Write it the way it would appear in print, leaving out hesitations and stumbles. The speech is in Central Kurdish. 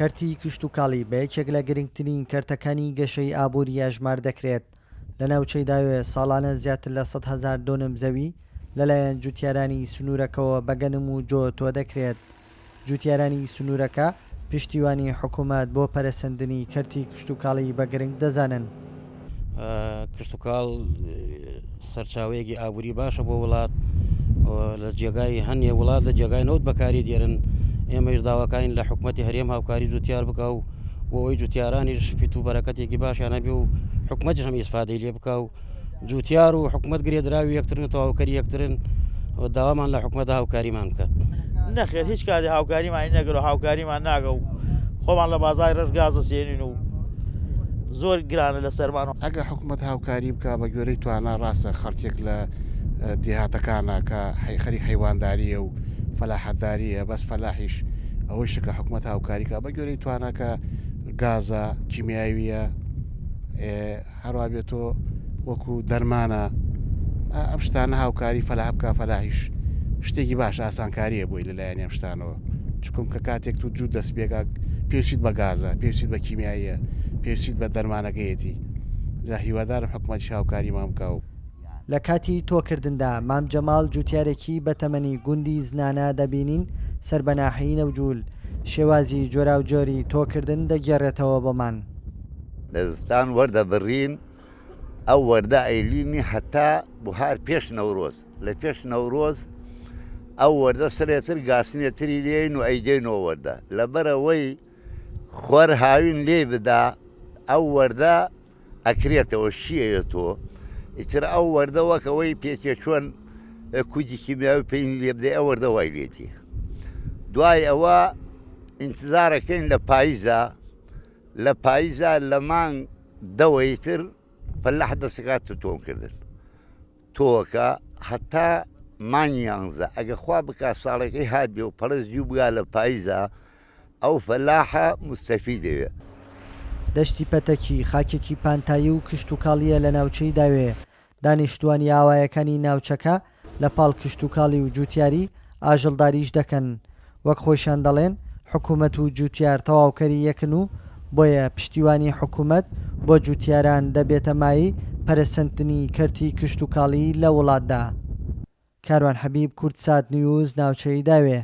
کەرتی کشت و کاڵی بە یەکێک لە گرنگترین کەرتەکانی گەشەی ئابووری ژمار دەکرێت لە ناوچەی داوێ ساڵانە زیاتر لە 100,000 دۆنم زەوی لەلایەن جوتیارانی سنوورەکەەوە بەگەنم و جۆ تۆ دەکرێت. جوتیارانی سنوورەکە پشتیوانی حکوومەت بۆ پەرەسەندنی کەرتی کشت و کاڵی بە گرنگ دەزانن. کشت و کاڵ سەرچاوەیەکی ئابووری باشە بۆ وڵات لە جێگای هەنیە وڵات لە جێگای نەوت بەکاری دێرن. ئێمەش داواکانی لە حکوومەتی هەرێم هاوکاری جوتیار بکە و بۆ ئەوی جوتیارانیش فیت و بەرەکەتێکی باشیانە بێ و حکوومەتیش هەم ئیسفادەی لێ بکە و جوتیار و حکوومەت گرێدراوی یەکترن و تەواوکەری یەکترن و داوامان لە حکوومەتدا هاوکاریمان بکات. نەخێر هیچ کاتی هاوکاریمان نەگەر و هاوکاریمان ناگە و خۆمان لە بازای ڕژ گازە سێنین و زۆر گرانە لە سەرمان. ئەگە حکوومەت هاوکاری بکە بە گوێرەی توانە ڕاستە خەڵکێک لە دیهاتەکانە کە خەریک حیوانداریە و فەلاحەتداریە بەس فەلاحیش ئەوەی شکە حکوومەت هاوکاریکە بە گوێرەی توانەکە گازە کیمیاویە هەروە بێتۆ وەکو دەرمانە ئەم شتانە هاوکاری فەلاح بکە فەلاحیش شتێکی باش ئاسانکاریە بۆی لەلایەن ئەم شتانەوە چکم کە کاتێک تو جوود دەست پێکا پێویست بە گازە پێویست بە کیمیاییە پێویست بە دەرمانەکەیەتی جا هیوادارم حکوومەتی هاوکاریمان بکە و لە کاتی تۆکردندا مام جەماڵ جوتیارێکی بەتەمەنی گوندی زنانە دەبینین سەربەناحی نەوجول شێوازی جۆرا و جۆری تۆکردن دەگێڕێتەوە بۆمان. لە زستان وەردە بڕین ئەو وەردە ئەیلینی هەتا بوهار پێش نەورۆز لە پێش نەورۆز ئەو وەردە سرێتر گاسنێتری لێین و ئەیدێنەوە وەردە لەبەرەوەی خۆر هاوین لێ بدا ئەو وەردە ئەکرێتەوە شیەوێتەوە ئیتر ئەو وەردە وەکەوەی پێچێ چۆن کوجی کیمیاوی پێین لێ بدەی ئەو وەردە وای لێتی دوای ئەوە ئینتزارەکەین لە پاییزە لە مانگ دەوەی تر فەلاح دەسەکات تۆمکردن تۆکە هەتا مانگی 11 ئەگە خوا بکات ساڵەکەی هات بێ و پەرزجی بگا لە پاییزە ئەو فەلاحە مستەفی دەوێت. دەشتی پەتەکی خاکێکی پانتایی و کشت و کاڵیە لە ناوچەی داوێ دانیشتوانی ئاوایەکانی ناوچەکە لە پاڵ کشت و کاڵی و جوتیاری ئاژەڵداریش دەکەن وەک خۆشیان دەڵێن حکوومەت و جوتیار تەواوکەری یەکن و بۆیە پشتیوانی حکوومەت بۆ جوتیاران دەبێتە مای پەرەسەندنی کەرتی کشت و کاڵی لە وڵاتدا. کاروان حەبیب کورتسات نیوز ناوچەی داوێ.